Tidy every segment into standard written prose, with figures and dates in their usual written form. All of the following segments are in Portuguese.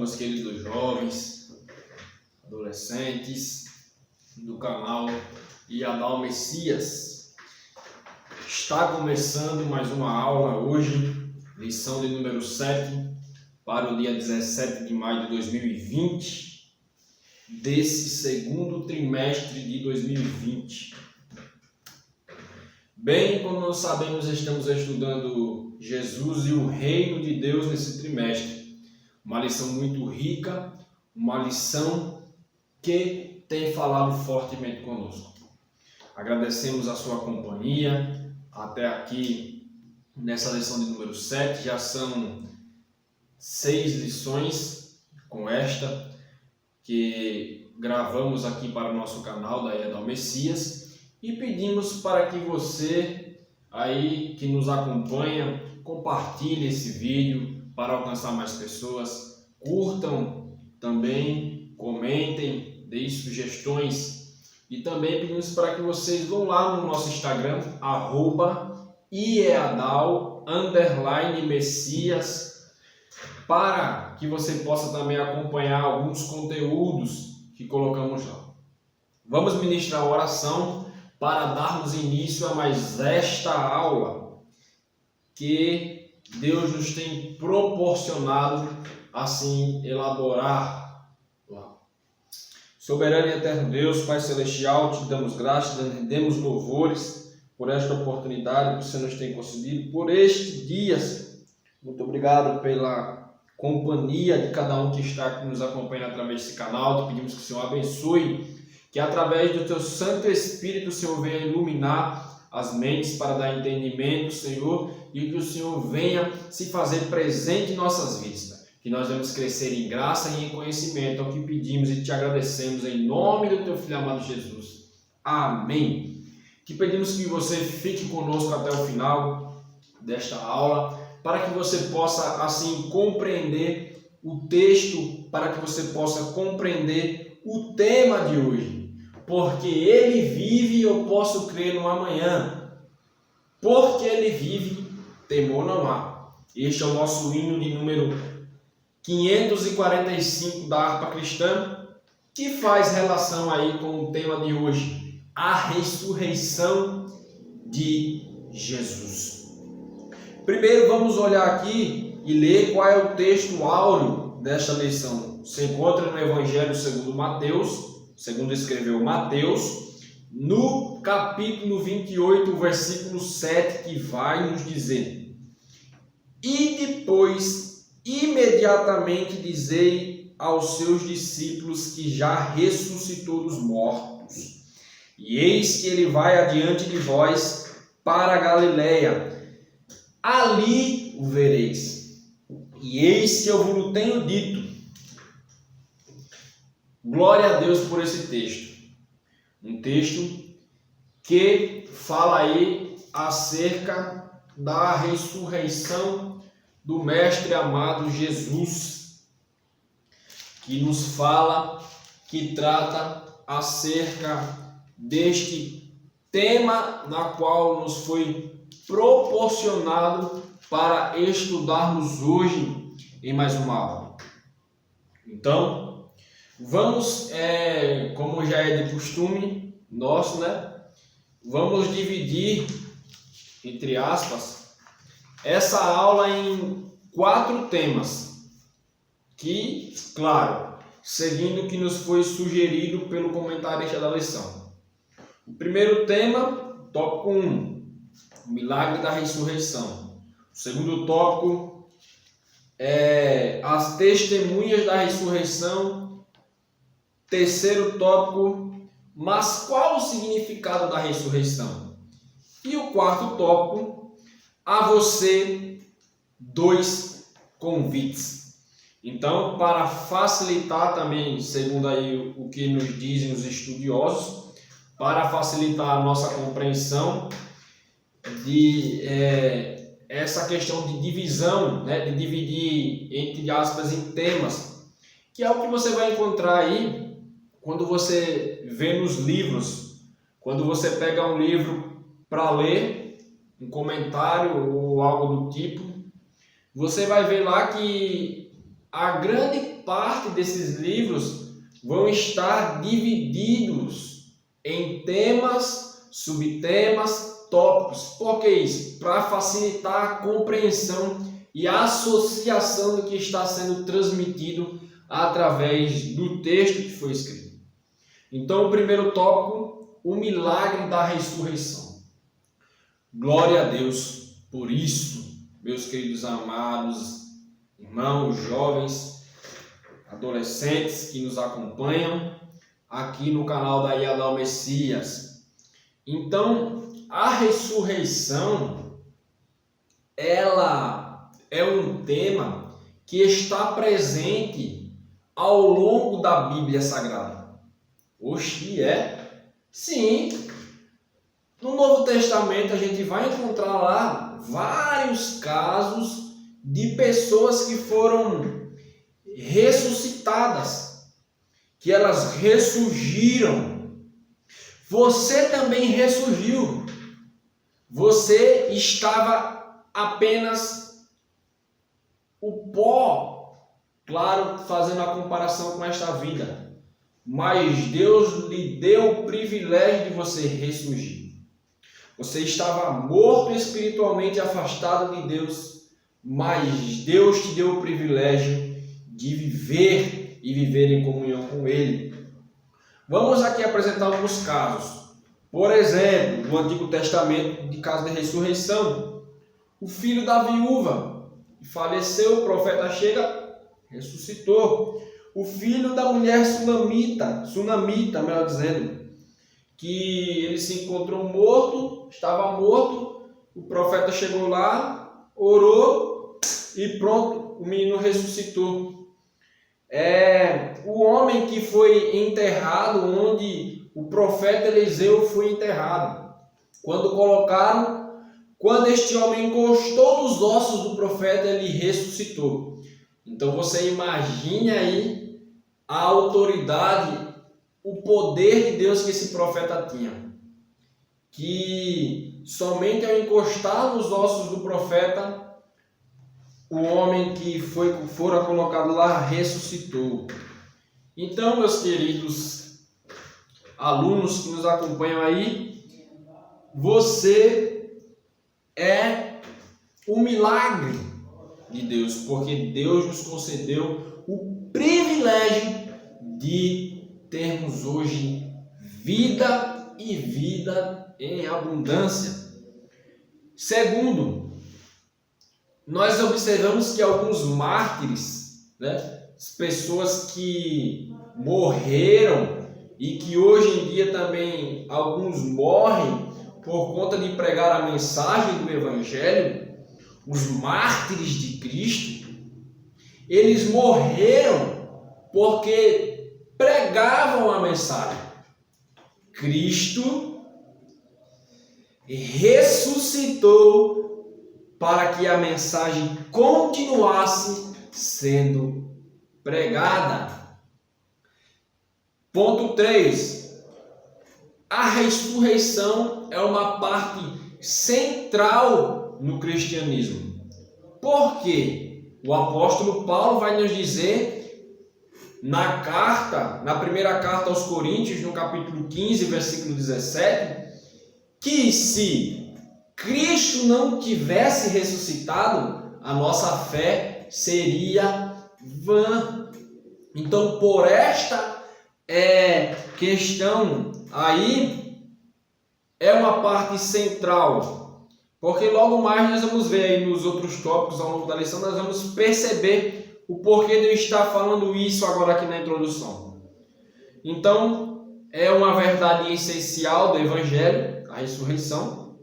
meus queridos jovens, adolescentes do canal Iadal Messias. Está começando mais uma aula hoje, lição de número 7, para o dia 17 de maio de 2020, desse segundo trimestre de 2020. Bem, como nós sabemos, estamos estudando Jesus e o Reino de Deus nesse trimestre. Uma lição muito rica, uma lição que tem falado fortemente conosco. Agradecemos a sua companhia até aqui nessa lição de número 7. Já são 6 lições com esta que gravamos aqui para o nosso canal da Iadal Messias. E pedimos para que você aí que nos acompanha compartilhe esse vídeo para alcançar mais pessoas, curtam também, comentem, deem sugestões e também pedimos para que vocês vão lá no nosso Instagram @iedal_messias para que você possa também acompanhar alguns conteúdos que colocamos lá. Vamos ministrar a oração para darmos início a mais esta aula que Deus nos tem proporcionado assim elaborar. Soberano e eterno Deus, Pai Celestial, te damos graças, te rendemos louvores por esta oportunidade que o Senhor nos tem concedido, por este dia. Muito obrigado pela companhia de cada um que está aqui nos acompanhando através desse canal. Te pedimos que o Senhor abençoe, que através do Teu Santo Espírito o Senhor venha iluminar as mentes para dar entendimento, Senhor, e que o Senhor venha se fazer presente em nossas vidas. Que nós vamos crescer em graça e em conhecimento, é o que pedimos e te agradecemos em nome do Teu Filho amado Jesus. Amém. Que pedimos que você fique conosco até o final desta aula, para que você possa assim compreender o texto, para que você possa compreender o tema de hoje. Porque Ele vive, eu posso crer no amanhã. Porque Ele vive, temor não há. Este é o nosso hino de número 545 da harpa cristã, que faz relação aí com o tema de hoje, a ressurreição de Jesus. Primeiro vamos olhar aqui e ler qual é o texto áureo desta lição. Se encontra no Evangelho segundo Mateus, segundo escreveu Mateus, no capítulo 28, versículo 7, que vai nos dizer: E depois, imediatamente dizei aos seus discípulos que já ressuscitou dos mortos, e eis que ele vai adiante de vós para a Galileia, ali o vereis. E eis que eu vos tenho dito. Glória a Deus por esse texto. Um texto que fala aí acerca da ressurreição do Mestre amado Jesus, que nos fala, que trata acerca deste tema na qual nos foi proporcionado para estudarmos hoje em mais uma aula. Então, vamos, como já é de costume nosso, vamos dividir, entre aspas, essa aula em 4 temas, que, claro, seguindo o que nos foi sugerido pelo comentarista da lição. O primeiro tema, tópico 1, o milagre da ressurreição. O segundo tópico é as testemunhas da ressurreição. Terceiro tópico, mas qual o significado da ressurreição? E o quarto tópico, a você 2 convites. Então, para facilitar também, segundo aí o que nos dizem os estudiosos, para facilitar a nossa compreensão de essa questão de divisão, de dividir entre aspas em temas, que é o que você vai encontrar aí quando você vê nos livros, quando você pega um livro para ler, um comentário ou algo do tipo, você vai ver lá que a grande parte desses livros vão estar divididos em temas, subtemas, tópicos. Por que isso? Para facilitar a compreensão e a associação do que está sendo transmitido através do texto que foi escrito. Então, o primeiro tópico, o milagre da ressurreição. Glória a Deus por isso, meus queridos amados irmãos, jovens, adolescentes que nos acompanham aqui no canal da Yadal Messias. Então, a ressurreição, ela é um tema que está presente ao longo da Bíblia Sagrada. Oxi, é? Sim. No Novo Testamento a gente vai encontrar lá vários casos de pessoas que foram ressuscitadas, que elas ressurgiram. Você também ressurgiu. Você estava apenas o pó, claro, fazendo a comparação com esta vida, mas Deus lhe deu o privilégio de você ressurgir. Você estava morto espiritualmente, afastado de Deus, mas Deus te deu o privilégio de viver e viver em comunhão com Ele. Vamos aqui apresentar alguns casos. Por exemplo, no Antigo Testamento, de caso de ressurreição, o filho da viúva faleceu, o profeta chega, ressuscitou. O filho da mulher sunamita, melhor dizendo, que ele se encontrou morto, estava morto, o profeta chegou lá, orou e pronto, o menino ressuscitou. O homem que foi enterrado, onde o profeta Eliseu foi enterrado. Quando este homem encostou nos ossos do profeta, ele ressuscitou. Então você imagine aí a autoridade, o poder de Deus que esse profeta tinha, que somente ao encostar nos ossos do profeta, o homem que fora colocado lá ressuscitou. Então, meus queridos alunos que nos acompanham aí, você é um milagre de Deus, porque Deus nos concedeu o privilégio de termos hoje vida e vida em abundância. Segundo, nós observamos que alguns mártires, as pessoas que morreram e que hoje em dia também alguns morrem por conta de pregar a mensagem do Evangelho, os mártires de Cristo, eles morreram porque pregavam a mensagem. Cristo ressuscitou para que a mensagem continuasse sendo pregada. Ponto 3. A ressurreição é uma parte central no cristianismo. Por quê? O apóstolo Paulo vai nos dizer na primeira carta aos Coríntios, no capítulo 15, versículo 17, que se Cristo não tivesse ressuscitado, a nossa fé seria vã. Então, por esta questão aí, é uma parte central, porque logo mais nós vamos ver aí nos outros tópicos ao longo da lição, nós vamos perceber o porquê de eu estar falando isso agora aqui na introdução. Então, é uma verdade essencial do Evangelho, a ressurreição.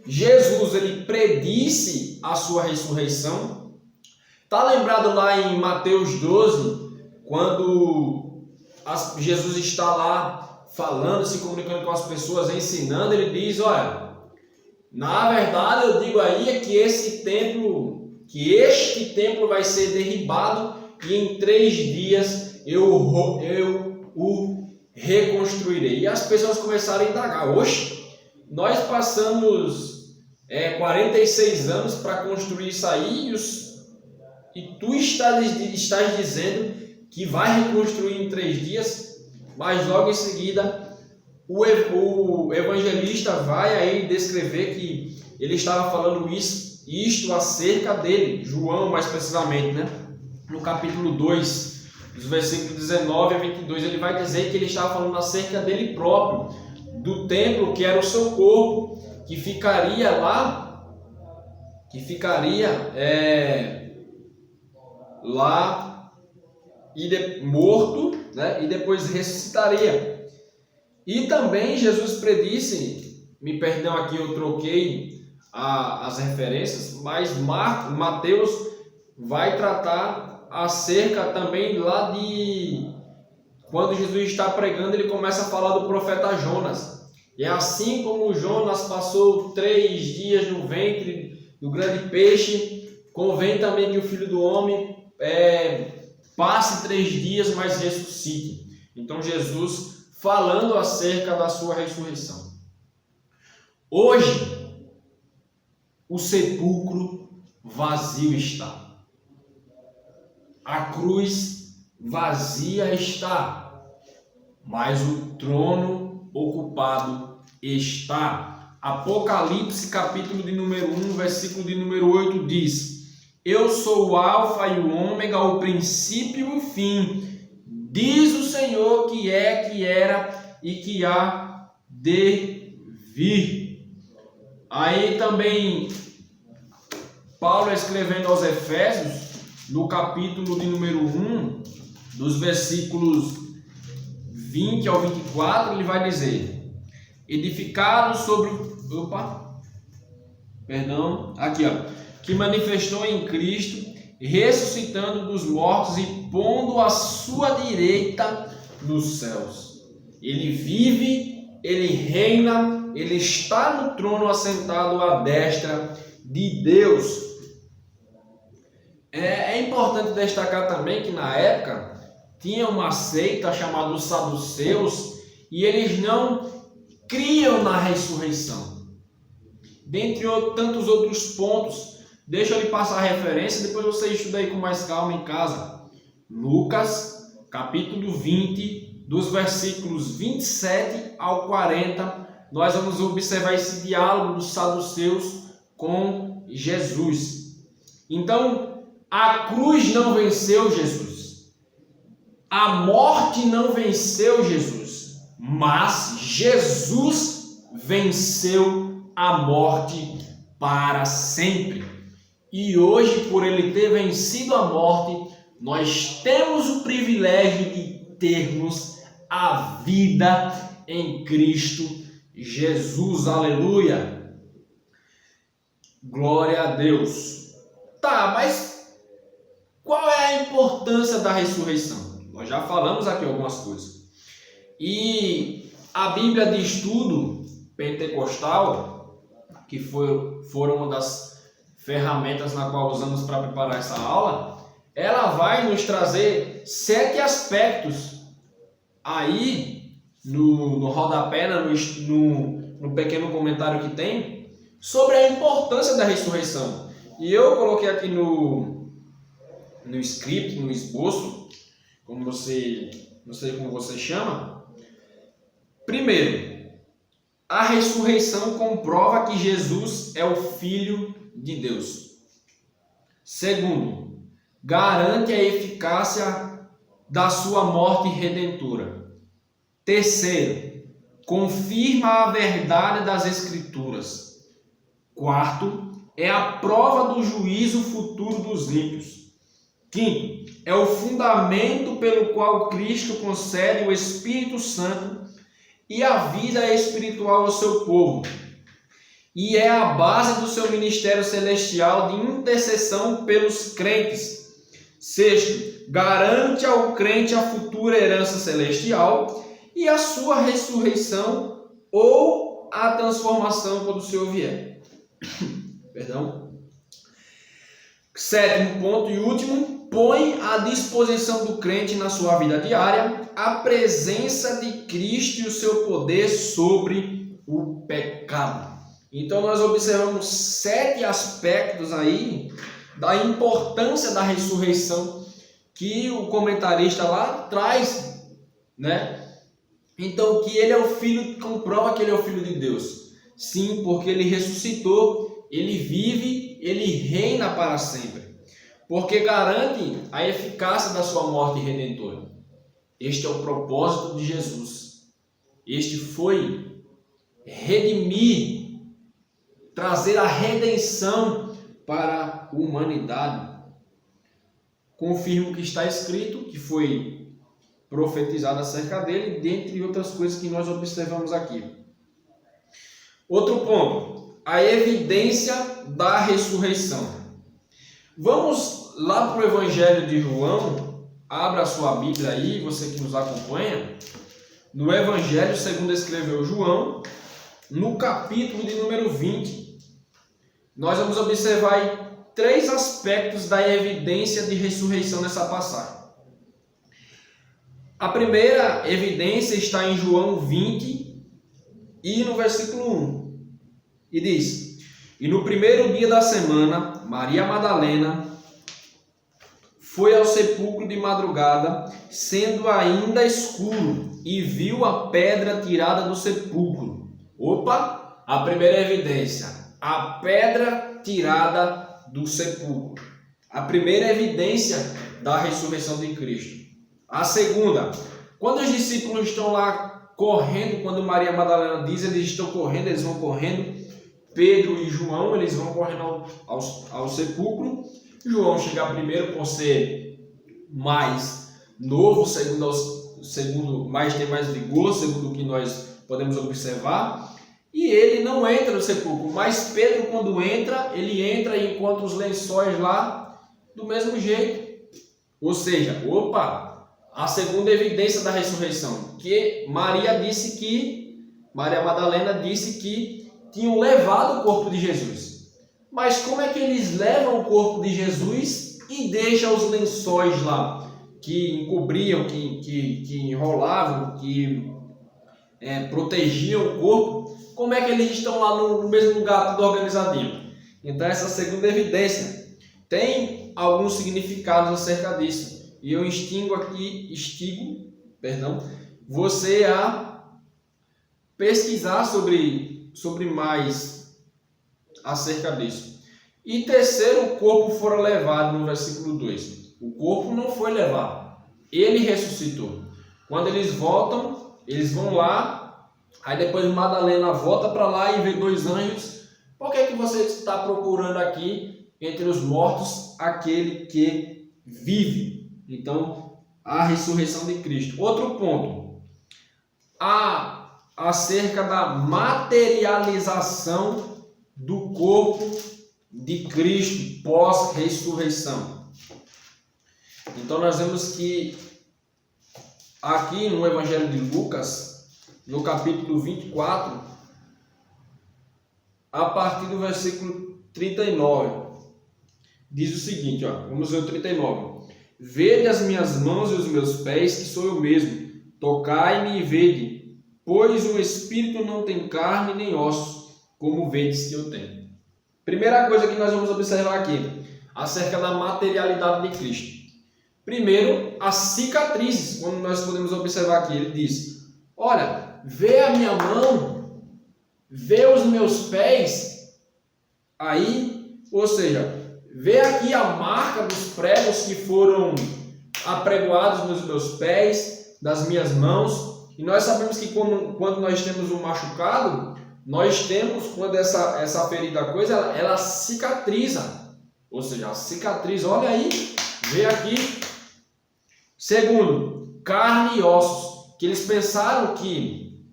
Jesus, ele predisse a sua ressurreição. Está lembrado lá em Mateus 12, quando Jesus está lá falando, se comunicando com as pessoas, ensinando, ele diz, olha, na verdade eu digo aí é que este templo vai ser derribado e em 3 dias eu o reconstruirei. E as pessoas começaram a indagar, oxe, nós passamos 46 anos para construir isso aí e tu estás dizendo que vai reconstruir em 3 dias, mas logo em seguida o evangelista vai aí descrever que ele estava falando isto acerca dele, João mais precisamente, né? No capítulo 2, dos versículos 19 a 22, ele vai dizer que ele estava falando acerca dele próprio, do templo que era o seu corpo, que ficaria lá, morto, né? E depois ressuscitaria. E também Jesus predisse, me perdão aqui, eu troquei as referências, mas Mateus vai tratar acerca também lá de quando Jesus está pregando, ele começa a falar do profeta Jonas. E assim como Jonas passou 3 dias no ventre do grande peixe, convém também que o Filho do Homem passe 3 dias, mas ressuscite. Então Jesus falando acerca da sua ressurreição. Hoje, o sepulcro vazio está. A cruz vazia está, mas o trono ocupado está. Apocalipse, capítulo de número 1, versículo de número 8 diz: Eu sou o Alfa e o Ômega, o princípio e o fim, diz o Senhor que é, que era e que há de vir. Aí também Paulo escrevendo aos Efésios, no capítulo de número 1, dos versículos 20 ao 24, ele vai dizer: edificados sobre que manifestou em Cristo, ressuscitando dos mortos e pondo à sua direita nos céus. Ele vive, ele reina, ele está no trono assentado à destra de Deus. É importante destacar também que na época tinha uma seita chamada os saduceus e eles não criam na ressurreição. Dentre tantos outros pontos, deixa eu lhe passar a referência, depois você estuda aí com mais calma em casa. Lucas, capítulo 20, dos versículos 27 ao 40, nós vamos observar esse diálogo dos saduceus com Jesus. Então, a cruz não venceu Jesus. A morte não venceu Jesus. Mas Jesus venceu a morte para sempre. E hoje, por ele ter vencido a morte, nós temos o privilégio de termos a vida em Cristo Jesus. Aleluia! Glória a Deus. Tá, mas qual é a importância da ressurreição? Nós já falamos aqui algumas coisas. E a Bíblia de Estudo Pentecostal, que foram uma das ferramentas na qual usamos para preparar essa aula, ela vai nos trazer 7 aspectos aí no rodapé, no pequeno comentário que tem, sobre a importância da ressurreição. E eu coloquei aqui no script, no esboço, não sei como você chama. Primeiro, a ressurreição comprova que Jesus é o Filho de Deus. Segundo, garante a eficácia da sua morte redentora. Terceiro, confirma a verdade das Escrituras. Quarto, é a prova do juízo futuro dos ímpios. Quinto, é o fundamento pelo qual Cristo concede o Espírito Santo e a vida espiritual ao seu povo. E é a base do seu ministério celestial de intercessão pelos crentes. Sexto, garante ao crente a futura herança celestial e a sua ressurreição ou a transformação quando o Senhor vier. Perdão. Sétimo ponto e último, põe à disposição do crente na sua vida diária a presença de Cristo e o seu poder sobre o pecado. Então nós observamos 7 aspectos aí da importância da ressurreição que o comentarista lá traz, né? Então, que ele é o Filho, comprova que ele é o Filho de Deus. Sim, porque ele ressuscitou, ele vive, ele reina para sempre. Porque garante a eficácia da sua morte redentora. Este é o propósito de Jesus. Este foi redimir, trazer a redenção para a humanidade. Confirmo que está escrito, que foi profetizado acerca dele, dentre outras coisas que nós observamos aqui. Outro ponto, a evidência da ressurreição. Vamos lá para o Evangelho de João. Abra a sua Bíblia aí, você que nos acompanha. No Evangelho segundo escreveu João, no capítulo de número 20, nós vamos observar aí 3 aspectos da evidência de ressurreição nessa passagem. A primeira evidência está em João 20 e no versículo 1. E diz: E no primeiro dia da semana, Maria Madalena foi ao sepulcro de madrugada, sendo ainda escuro, e viu a pedra tirada do sepulcro. Opa! A primeira evidência, a pedra tirada do sepulcro. A primeira evidência da ressurreição de Cristo. A segunda, quando os discípulos estão lá correndo, quando Maria Madalena diz, eles estão correndo, eles vão correndo. Pedro e João, eles vão correndo ao sepulcro. João chega primeiro por ser mais novo, segundo mais tem mais vigor, segundo o que nós podemos observar. E ele não entra no sepulcro, mas Pedro, quando entra, ele entra e encontra os lençóis lá do mesmo jeito. Ou seja, a segunda evidência da ressurreição, que Maria Madalena disse que tinham levado o corpo de Jesus. Mas como é que eles levam o corpo de Jesus e deixam os lençóis lá, que encobriam, que enrolavam, que protegiam o corpo? Como é que eles estão lá no mesmo lugar, tudo organizadinho? Então essa segunda evidência tem alguns significados acerca disso. E eu instigo você a pesquisar sobre mais acerca disso. E terceiro, o corpo fora levado, no versículo 2. O corpo não foi levado, ele ressuscitou. Quando eles voltam, eles vão lá, aí depois Madalena volta para lá e vê 2 anjos. Por que você está procurando aqui entre os mortos aquele que vive? Então, a ressurreição de Cristo. Outro ponto, acerca da materialização do corpo de Cristo pós-ressurreição. Então, nós vemos que aqui no Evangelho de Lucas, no capítulo 24, a partir do versículo 39, diz o seguinte, vamos ver o 39. Vede as minhas mãos e os meus pés, que sou eu mesmo. Tocai-me e vede, pois o Espírito não tem carne nem ossos, como vedes que eu tenho. Primeira coisa que nós vamos observar aqui, acerca da materialidade de Cristo. Primeiro, as cicatrizes, como nós podemos observar aqui. Ele diz, olha, vê a minha mão, vê os meus pés, aí, ou seja, vê aqui a marca dos pregos que foram apregoados nos meus pés, das minhas mãos. E nós sabemos que quando nós temos um machucado, nós temos, quando essa ferida ela cicatriza. Ou seja, a cicatriz, olha aí, vê aqui. Segundo, carne e ossos, que eles pensaram que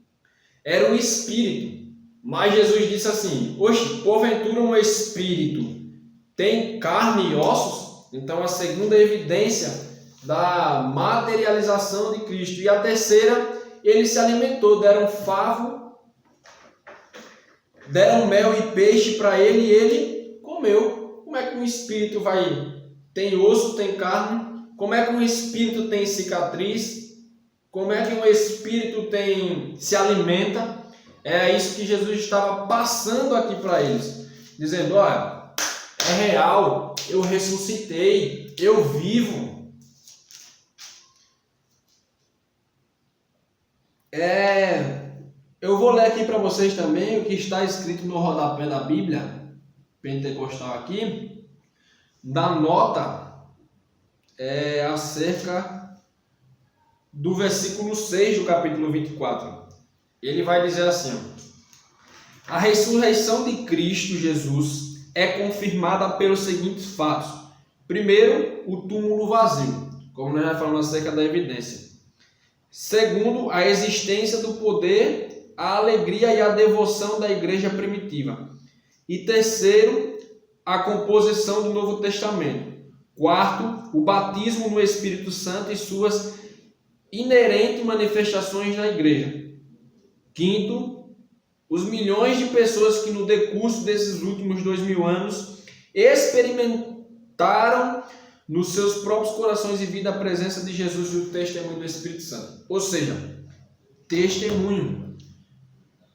era um espírito. Mas Jesus disse assim, oxe, porventura um espírito tem carne e ossos? Então a segunda evidência da materialização de Cristo. E a terceira, ele se alimentou, deram favo, deram mel e peixe para ele e ele comeu. Como é que um espírito tem osso, tem carne? Como é que um espírito tem cicatriz? Como é que um espírito se alimenta? É isso que Jesus estava passando aqui para eles, dizendo, olha, é real, eu ressuscitei, eu vivo. Eu vou ler aqui para vocês também o que está escrito no rodapé da Bíblia Pentecostal aqui, da nota acerca do versículo 6 do capítulo 24. Ele vai dizer assim: a ressurreição de Cristo Jesus é confirmada pelos seguintes fatos. Primeiro, o túmulo vazio, como nós já falamos acerca da evidência. Segundo, a existência do poder, a alegria e a devoção da igreja primitiva. E terceiro, a composição do Novo Testamento. Quarto, o batismo no Espírito Santo e suas inerentes manifestações na igreja. Quinto, os milhões de pessoas que no decurso desses últimos 2000 anos experimentaram nos seus próprios corações e vida a presença de Jesus e o testemunho do Espírito Santo. Ou seja, testemunho.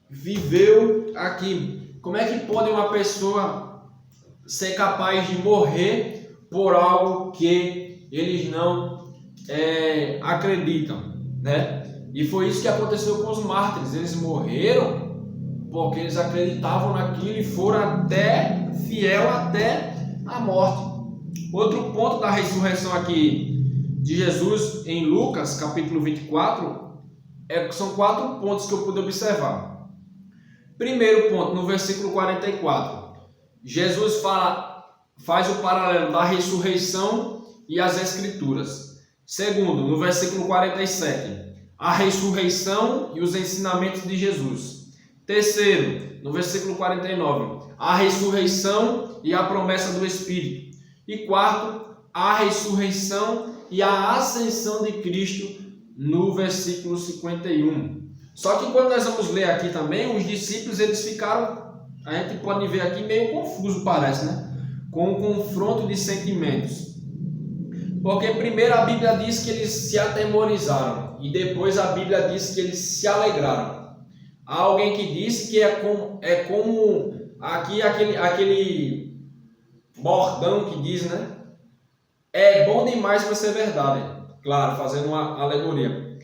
Viveu aqui. Como é que pode uma pessoa ser capaz de morrer por algo que eles não acreditam, né? E foi isso que aconteceu com os mártires. Eles morreram porque eles acreditavam naquilo e foram fiel até a morte. Outro ponto da ressurreição aqui de Jesus em Lucas, capítulo 24, são 4 pontos que eu pude observar. Primeiro ponto, no versículo 44, Jesus faz o paralelo da ressurreição e as Escrituras. Segundo, no versículo 47, a ressurreição e os ensinamentos de Jesus. Terceiro, no versículo 49, a ressurreição e a promessa do Espírito. E quarto, a ressurreição e a ascensão de Cristo no versículo 51. Só que quando nós vamos ler aqui também, os discípulos eles ficaram, a gente pode ver aqui meio confuso, parece, né? Com um confronto de sentimentos. Porque primeiro a Bíblia diz que eles se atemorizaram e depois a Bíblia diz que eles se alegraram. Há alguém que disse que é como aqui aquele bordão que diz, né? É bom demais para ser verdade. Claro, fazendo uma alegoria.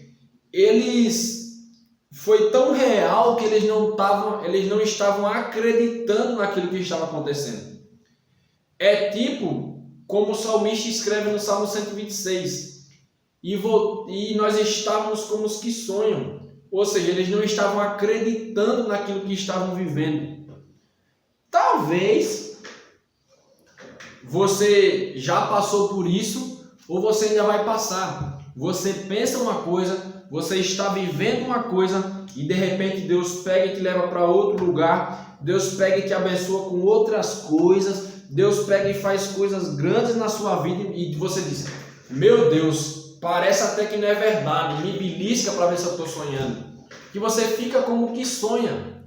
Foi tão real que eles não estavam acreditando naquilo que estava acontecendo. É tipo como o salmista escreve no Salmo 126. E nós estávamos como os que sonham. Ou seja, eles não estavam acreditando naquilo que estavam vivendo. Talvez você já passou por isso, ou você ainda vai passar. Você pensa uma coisa, você está vivendo uma coisa, e de repente Deus pega e te leva para outro lugar, Deus pega e te abençoa com outras coisas, Deus pega e faz coisas grandes na sua vida, e você diz: meu Deus, parece até que não é verdade, me belisca para ver se eu estou sonhando. Que você fica como que sonha,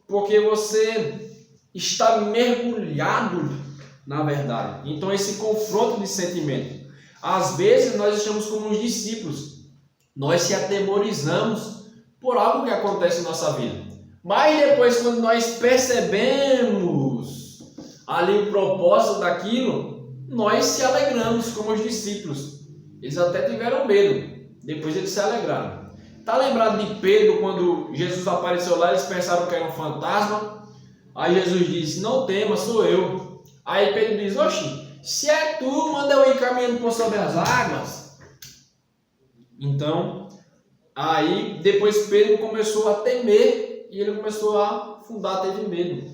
porque você está mergulhado na verdade. Então esse confronto de sentimento, às vezes nós estamos como os discípulos, nós se atemorizamos por algo que acontece em nossa vida, mas depois quando nós percebemos ali o propósito daquilo, nós se alegramos como os discípulos. Eles até tiveram medo, depois eles se alegraram. Tá lembrado de Pedro quando Jesus apareceu lá, eles pensaram que era um fantasma, aí Jesus disse: não tema, sou eu. Aí Pedro diz: oxe, se é tu, manda eu ir caminhando por sobre as águas. Então, aí depois Pedro começou a temer e ele começou a afundar, teve medo.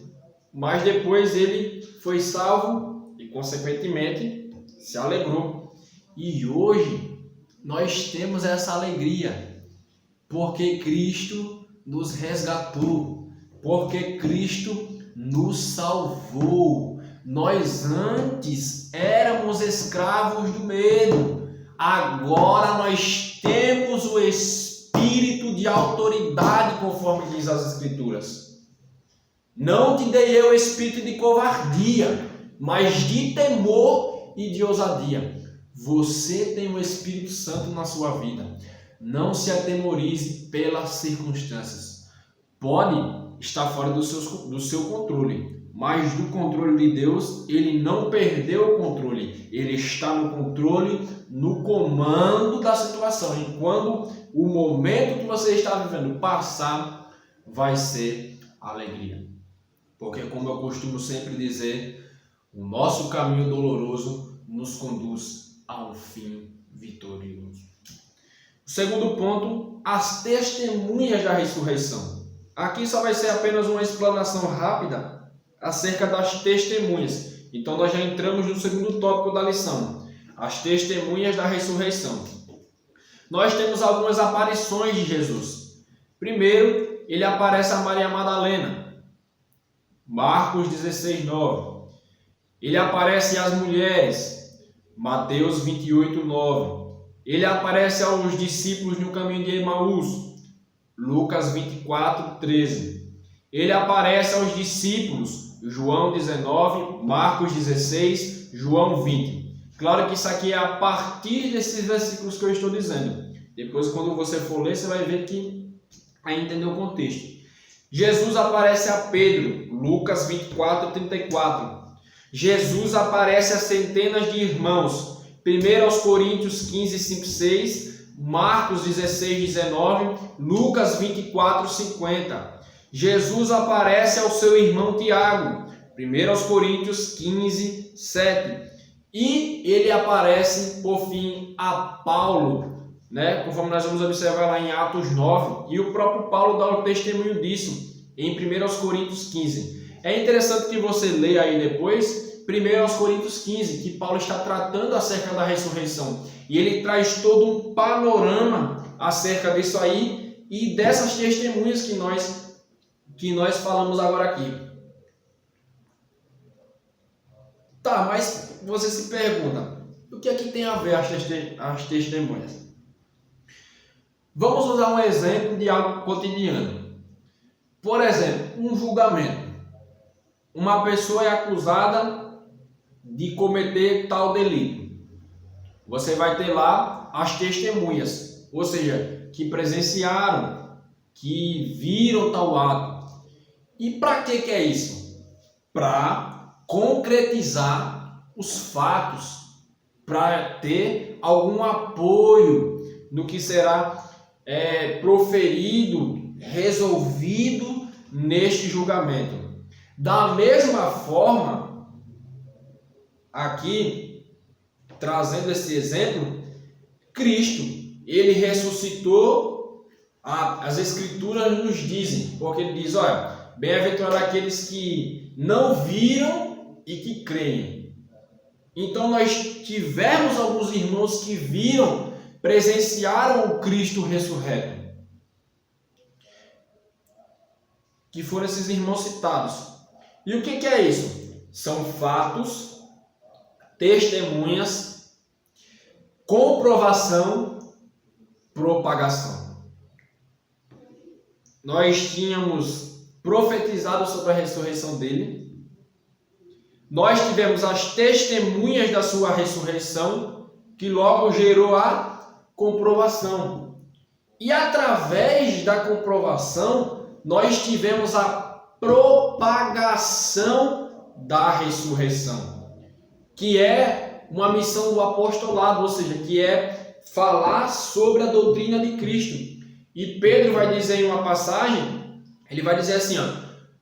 Mas depois ele foi salvo e, consequentemente, se alegrou. E hoje nós temos essa alegria, porque Cristo nos resgatou, porque Cristo nos salvou. Nós antes éramos escravos do medo, agora nós temos o espírito de autoridade, conforme diz as Escrituras. Não te dei eu espírito de covardia, mas de temor e de ousadia. Você tem o Espírito Santo na sua vida. Não se atemorize pelas circunstâncias. Pode estar fora do seu controle, mas do controle de Deus, ele não perdeu o controle. Ele está no controle, no comando da situação. E quando o momento que você está vivendo passar, vai ser alegria. Porque, como eu costumo sempre dizer, o nosso caminho doloroso nos conduz a um fim vitorioso. O segundo ponto, as testemunhas da ressurreição. Aqui só vai ser apenas uma explanação rápida acerca das testemunhas. Então nós já entramos no segundo tópico da lição, as testemunhas da ressurreição. Nós temos algumas aparições de Jesus. Primeiro, ele aparece a Maria Madalena, Marcos 16:9. Ele aparece às mulheres, Mateus 28:9. Ele aparece aos discípulos no caminho de Emaús, Lucas 24:13. Ele aparece aos discípulos, João 19, Marcos 16, João 20. Claro que isso aqui é a partir desses versículos que eu estou dizendo. Depois, quando você for ler, você vai ver que aí entendeu o contexto. Jesus aparece a Pedro, Lucas 24:34. Jesus aparece a centenas de irmãos, 1 aos Coríntios 15, 5, 6, Marcos 16, 19, Lucas 24, 50. Jesus aparece ao seu irmão Tiago, 1 aos Coríntios 15, 7. E ele aparece, por fim, a Paulo, conforme nós vamos observar lá em Atos 9. E o próprio Paulo dá o testemunho disso em 1 aos Coríntios 15. É interessante que você leia aí depois 1 aos Coríntios 15, que Paulo está tratando acerca da ressurreição. E ele traz todo um panorama acerca disso aí e dessas testemunhas que nós falamos agora aqui. Tá, mas você se pergunta, o que é que tem a ver as testemunhas? Vamos usar um exemplo de algo cotidiano. Por exemplo, um julgamento. Uma pessoa é acusada de cometer tal delito. Você vai ter lá as testemunhas, ou seja, que presenciaram, que viram tal ato. E para que é isso? Para concretizar os fatos, para ter algum apoio no que será proferido, resolvido neste julgamento. Da mesma forma, aqui, trazendo esse exemplo, Cristo, ele ressuscitou, as Escrituras nos dizem, porque ele diz, olha, bem-aventurados aqueles que não viram e que creem. Então nós tivemos alguns irmãos que viram, presenciaram o Cristo ressurreto, que foram esses irmãos citados. E o que é isso? São fatos, testemunhas, comprovação, propagação. Nós tínhamos profetizado sobre a ressurreição dele. Nós tivemos as testemunhas da sua ressurreição, que logo gerou a comprovação. E através da comprovação, nós tivemos a propagação da ressurreição, que é uma missão do apostolado, ou seja, que é falar sobre a doutrina de Cristo. E Pedro vai dizer em uma passagem, ele vai dizer assim,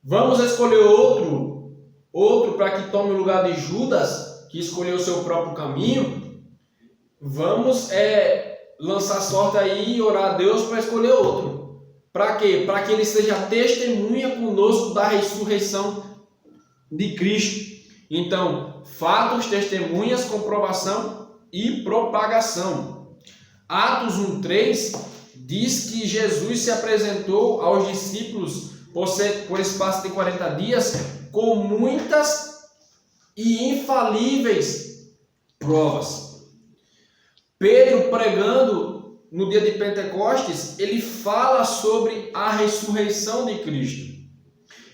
vamos escolher outro para que tome o lugar de Judas, que escolheu o seu próprio caminho. Vamos lançar sorte aí e orar a Deus para escolher outro. Para quê? Para que ele seja testemunha conosco da ressurreição de Cristo. Então, fatos, testemunhas, comprovação e propagação. Atos 1:3 diz que Jesus se apresentou aos discípulos por espaço de 40 dias com muitas e infalíveis provas. Pedro, pregando no dia de Pentecostes, ele fala sobre a ressurreição de Cristo.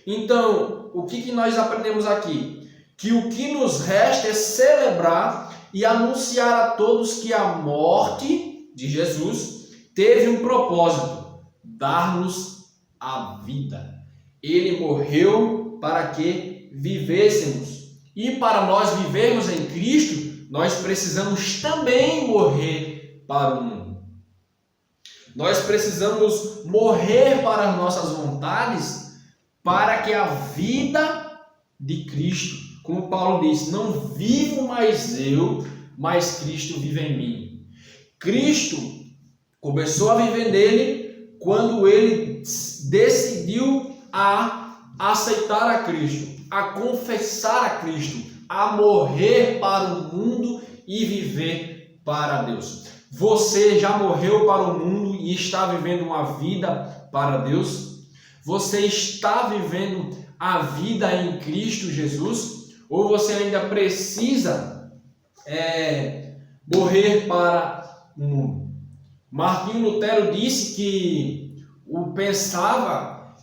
Então, o que nós aprendemos aqui? Que o que nos resta é celebrar e anunciar a todos que a morte de Jesus teve um propósito: dar-nos a vida. Ele morreu para que vivêssemos. E para nós vivermos em Cristo, nós precisamos também morrer para o mundo. Nós precisamos morrer para as nossas vontades para que a vida de Cristo, como Paulo disse, não vivo mais eu, mas Cristo vive em mim. Cristo começou a viver nele quando ele decidiu a aceitar a Cristo, a confessar a Cristo, a morrer para o mundo e viver para Deus. Você já morreu para o mundo e está vivendo uma vida para Deus? Você está vivendo a vida em Cristo Jesus? Ou você ainda precisa morrer para o mundo? Martinho Lutero disse que pensava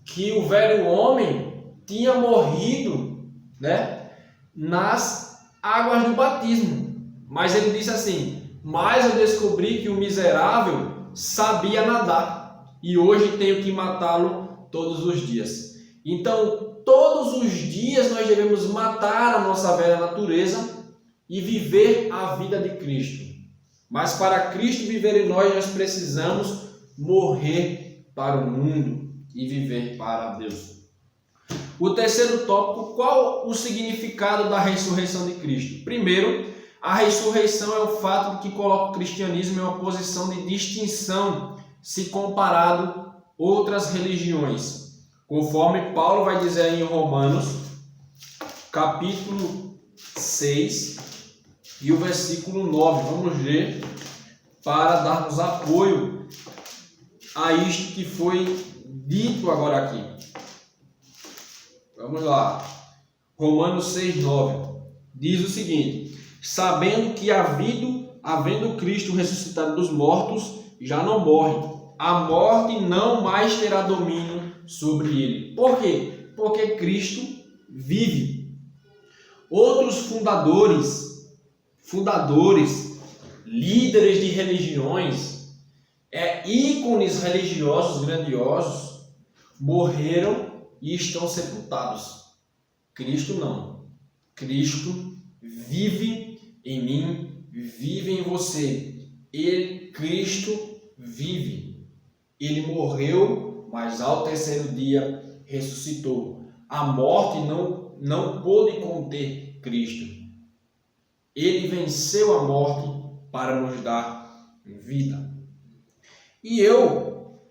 que o velho homem tinha morrido, né, nas águas do batismo. Mas ele disse assim: mas eu descobri que o miserável sabia nadar e hoje tenho que matá-lo todos os dias. Então, todos os dias nós devemos matar a nossa velha natureza e viver a vida de Cristo. Mas para Cristo viver em nós, nós precisamos morrer para o mundo e viver para Deus. O terceiro tópico: qual o significado da ressurreição de Cristo? Primeiro, a ressurreição é o fato de que coloca o cristianismo em uma posição de distinção se comparado a outras religiões. Conforme Paulo vai dizer em Romanos, capítulo 6 e o versículo 9. Vamos ler para darmos apoio a isto que foi dito agora aqui. Vamos lá. Romanos 6, 9. Diz o seguinte: sabendo que havendo Cristo ressuscitado dos mortos, já não morre. A morte não mais terá domínio sobre ele. Por quê? Porque Cristo vive. Outros fundadores, líderes de religiões, ícones religiosos grandiosos, morreram e estão sepultados. Cristo não. Cristo vive em mim, vive em você. Cristo vive. Ele morreu, mas ao terceiro dia ressuscitou. A morte não pôde conter Cristo. Ele venceu a morte para nos dar vida. E eu,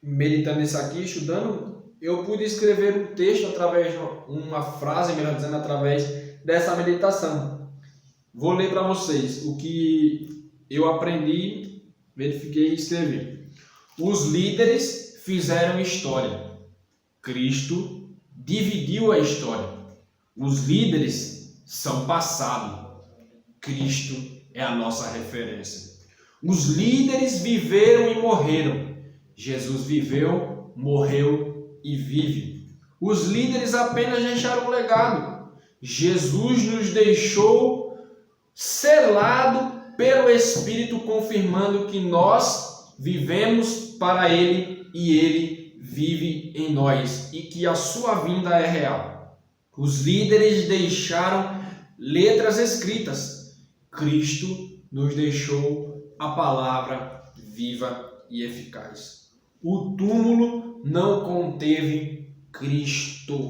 meditando nisso aqui, estudando, eu pude escrever um texto através de uma frase, melhor dizendo, através dessa meditação. Vou ler para vocês o que eu aprendi, verifiquei e escrevi. Os líderes fizeram história. Cristo dividiu a história. Os líderes são passado. Cristo é a nossa referência. Os líderes viveram e morreram. Jesus viveu, morreu e vive. Os líderes apenas deixaram um legado. Jesus nos deixou selado pelo Espírito, confirmando que nós vivemos para Ele e Ele vive em nós e que a sua vinda é real. Os líderes deixaram letras escritas. Cristo nos deixou a palavra viva e eficaz. O túmulo não conteve Cristo.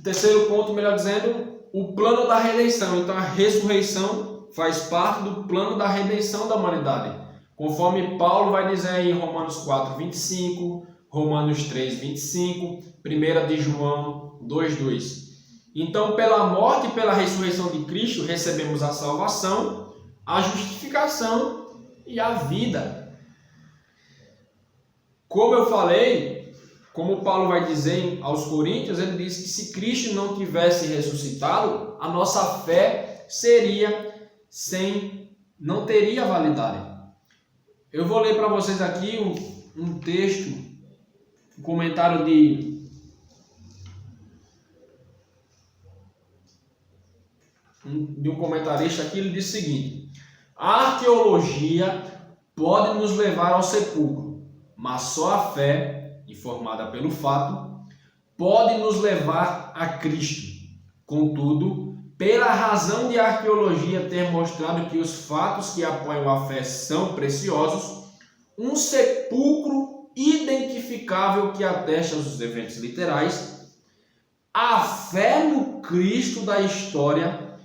Terceiro ponto, melhor dizendo, o plano da redenção. Então a ressurreição faz parte do plano da redenção da humanidade. Conforme Paulo vai dizer em Romanos 4, 25, Romanos 3, 25, 1 de João 2, 2. Então, pela morte e pela ressurreição de Cristo, recebemos a salvação, a justificação e a vida. Como eu falei, como Paulo vai dizer aos Coríntios, ele diz que se Cristo não tivesse ressuscitado, a nossa fé não teria validade. Eu vou ler para vocês aqui um texto, um comentário de um comentarista aqui. Ele diz o seguinte: a arqueologia pode nos levar ao sepulcro, mas só a fé, informada pelo fato, pode nos levar a Cristo. Contudo, pela razão de a arqueologia ter mostrado que os fatos que apoiam a fé são preciosos, um sepulcro identificável que atesta os eventos literais, a fé no Cristo da história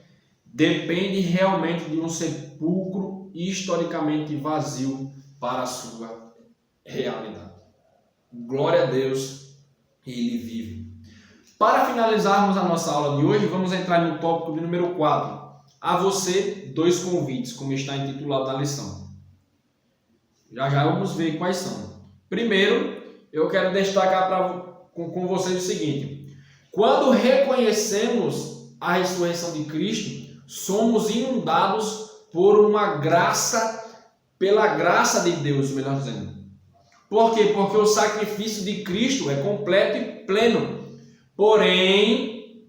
depende realmente de um sepulcro historicamente vazio para a sua realidade. Glória a Deus, Ele vive. Para finalizarmos a nossa aula de hoje, vamos entrar no tópico de número 4. A você, 2 convites, como está intitulado na lição. Já vamos ver quais são. Primeiro, eu quero destacar com vocês o seguinte. Quando reconhecemos a ressurreição de Cristo, somos inundados por uma graça, pela graça de Deus, melhor dizendo. Por quê? Porque o sacrifício de Cristo é completo e pleno. Porém,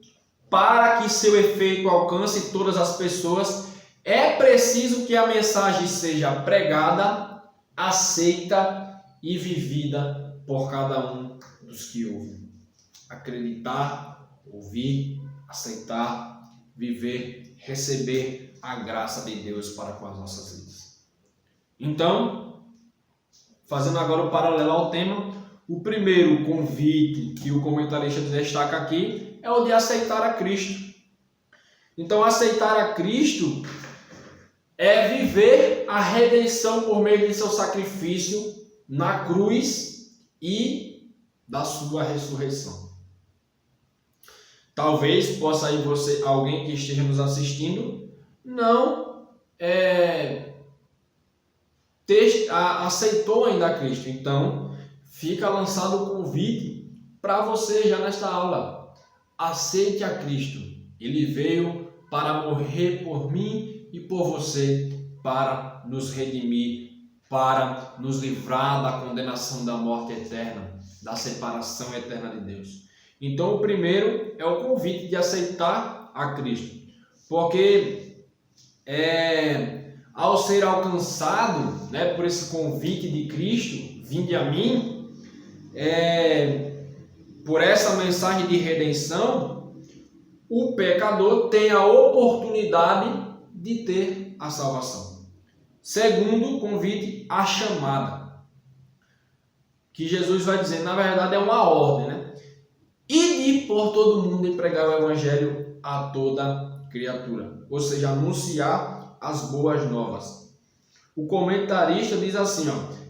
para que seu efeito alcance todas as pessoas, é preciso que a mensagem seja pregada, aceita e vivida por cada um dos que ouvem. Acreditar, ouvir, aceitar, viver, receber a graça de Deus para com as nossas vidas. Então, fazendo agora o paralelo ao tema, o primeiro convite que o comentarista destaca aqui é o de aceitar a Cristo. Então, aceitar a Cristo é viver a redenção por meio de seu sacrifício na cruz e da sua ressurreição. Talvez possa aí alguém que esteja nos assistindo, não aceitou ainda a Cristo. Então, fica lançado o convite para você já nesta aula. Aceite a Cristo. Ele veio para morrer por mim e por você, para nos redimir, para nos livrar da condenação da morte eterna, da separação eterna de Deus. Então, o primeiro é o convite de aceitar a Cristo. Porque ao ser alcançado, por esse convite de Cristo, vinde a mim, por essa mensagem de redenção, o pecador tem a oportunidade de ter a salvação. Segundo convite, a chamada. Que Jesus vai dizer, na verdade é uma ordem, Ide por todo mundo e pregar o evangelho a toda criatura. Ou seja, anunciar as boas novas. O comentarista diz assim,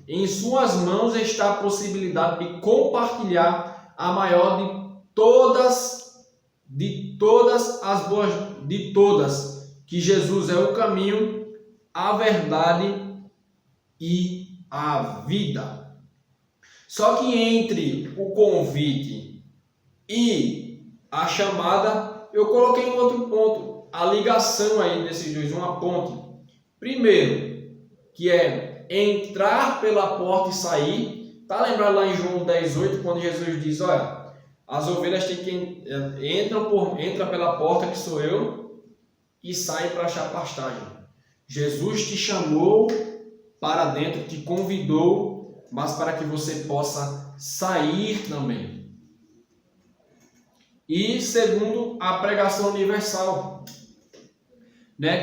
em suas mãos está a possibilidade de compartilhar a maior de todas, que Jesus é o caminho, a verdade e a vida. Só que entre o convite e a chamada, eu coloquei um outro ponto, a ligação aí desses dois, uma ponte. Primeiro, que é entrar pela porta e sair. Tá lembrado lá em João 10:8, quando Jesus diz, olha, as ovelhas têm que entra pela porta, que sou eu, e saem para achar pastagem. Jesus te chamou para dentro, te convidou, mas para que você possa sair também. E segundo, a pregação universal,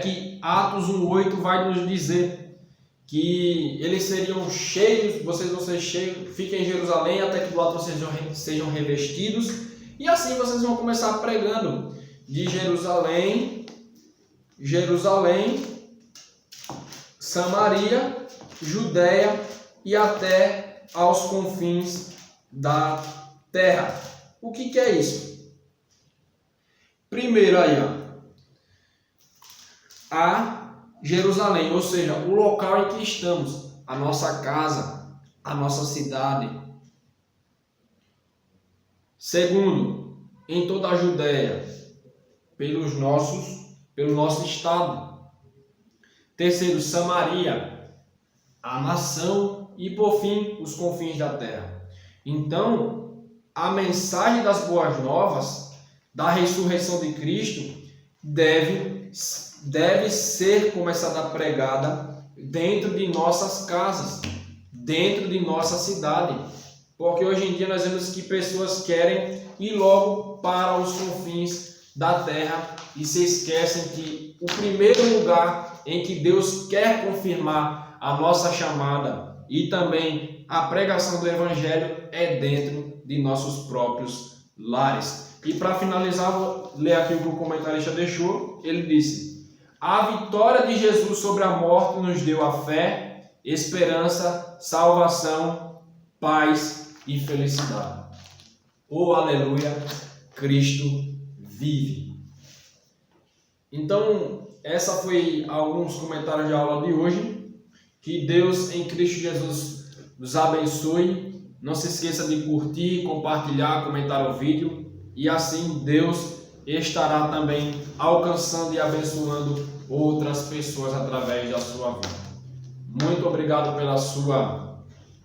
que Atos 1:8 vai nos dizer que eles seriam cheios, vocês vão ser cheios, fiquem em Jerusalém até que do alto sejam revestidos, e assim vocês vão começar pregando de Jerusalém, Samaria, Judeia e até aos confins da terra. O que é isso? Primeiro aí, a Jerusalém, ou seja, o local em que estamos, a nossa casa, a nossa cidade. Segundo, em toda a Judeia, pelo nosso estado. Terceiro, Samaria, a nação e por fim, os confins da terra. Então, a mensagem das boas novas da ressurreição de Cristo deve ser começada a pregada dentro de nossas casas, dentro de nossa cidade. Porque hoje em dia nós vemos que pessoas querem ir logo para os confins da terra e se esquecem que o primeiro lugar em que Deus quer confirmar a nossa chamada e também a pregação do Evangelho é dentro de nossos próprios lares. E para finalizar, vou ler aqui o que o comentarista deixou. Ele disse: a vitória de Jesus sobre a morte nos deu a fé, esperança, salvação, paz e felicidade. Oh, aleluia, Cristo vive. Então, essa foi alguns comentários de aula de hoje. Que Deus em Cristo Jesus nos abençoe. Não se esqueça de curtir, compartilhar, comentar o vídeo. E assim Deus estará também alcançando e abençoando outras pessoas através da sua vida. Muito obrigado pela sua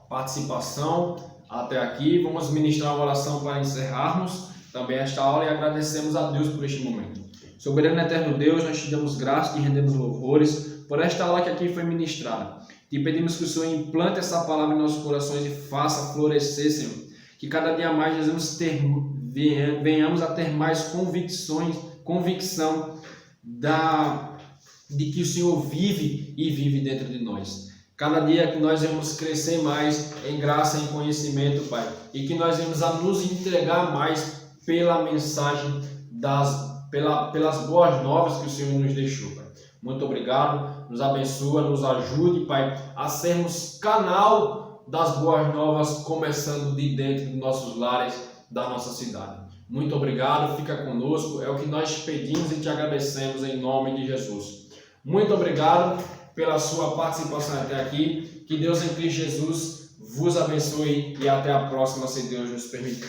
participação até aqui. Vamos ministrar uma oração para encerrarmos também esta aula e agradecemos a Deus por este momento. Soberano e eterno Deus, nós te damos graças e rendemos louvores por esta aula que aqui foi ministrada. Te pedimos que o Senhor implante essa palavra em nossos corações e faça florescer, Senhor. Que cada dia mais venhamos a ter mais convicção de que o Senhor vive e vive dentro de nós. Cada dia que nós vamos crescer mais em graça e em conhecimento, Pai, e que nós vamos a nos entregar mais pela mensagem, pelas boas novas que o Senhor nos deixou, Pai. Muito obrigado, nos abençoa, nos ajude, Pai, a sermos canal das boas novas, começando de dentro dos nossos lares, da nossa cidade. Muito obrigado, fica conosco, é o que nós pedimos e te agradecemos em nome de Jesus. Muito obrigado pela sua participação até aqui, que Deus em Cristo Jesus vos abençoe e até a próxima, se Deus nos permitir.